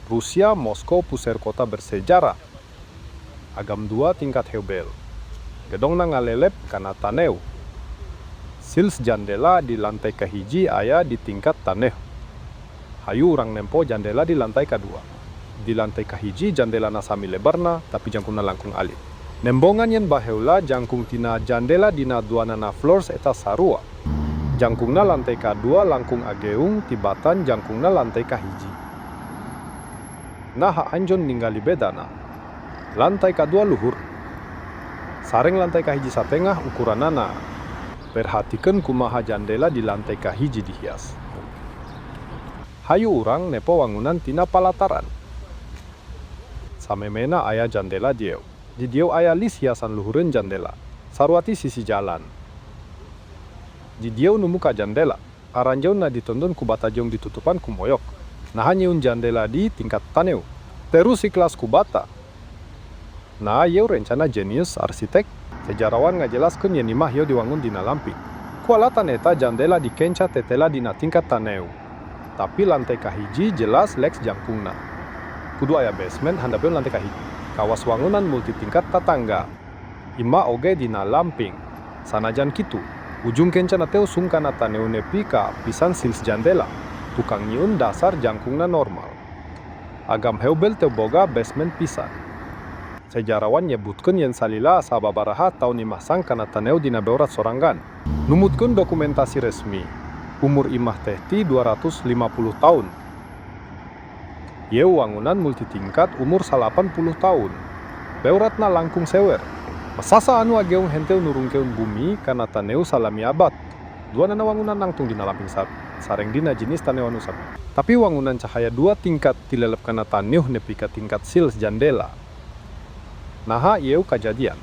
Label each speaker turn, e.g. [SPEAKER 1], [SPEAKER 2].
[SPEAKER 1] Rusia, Moskow, pusat kota bersejarah. Agam 2 tingkat Hebel. Gedong na ngalelep kana taneu. Sils jandela di lantai kahiji aya di tingkat taneh. Hayu urang nempo jandela di lantai kedua. Di lantai kahiji jandela na sami lebarna tapi jangkungna langkung alit. Nembongan yen baheula jangkung tina jandela dina duanana floors eta sarua. Jangkungna lantai kedua langkung ageung tibatan jangkungna lantai kahiji. Nah anjon ninggali bedana. Lantai kedua luhur. Sareng lantai kahiji satengah ukuranana. Perhatikan kumaha jandela di lantai kahiji dihias. Hayu urang nepo wangunan tina palataran. Samemena aya jandela dieu. Di dieu aya lis hiasan luhureun jandela. Sarwati sisi jalan. Di dieu nu muka jandela. Aranjeun na ditondon ku bata jong ditutupan ku moyok. Nah nyeun jandela di tingkat taneu. Terus kelas ku bata. Nah yeu rencana jenius arsitek. Sejarawan ngajelaskeun yen imah yeu diwangun dina lamping. Kualatan eta jandela dikenca tetela dina tingkat taneu. Tapi lantai kahiji jelas leks jangkungna. Kudu aya basement handapeun lantai kahiji. Kawas wangunan multitingkat tatangga. Ima oge dina lamping. Sanajan kitu, ujung kencana teu sungkana taneu nepi ka pisan sils jandela. Tukang nyieun dasar jangkungna normal. Agam Hebel teu boga basement pisan. Sejarawan nyebutkeun yen salila sababaraha taun imah sangkana taneu dina beorat sorangan. Numutkeun dokumentasi resmi. Umur imah teh ti 250 tahun. Yeu wangunan multitingkat umur 80 tahun. Beoratna langkung sewer. Masasa anu ageung henteu nurungkeun bumi kana taneu salami abad. Duanana wangunan nangtung dina lamping sareng dina jenis taneu anu sami. Tapi wangunan cahaya 2 tingkat tilelep kana taneuh nepi ka tingkat sils jandela. Naha yeu kajadian.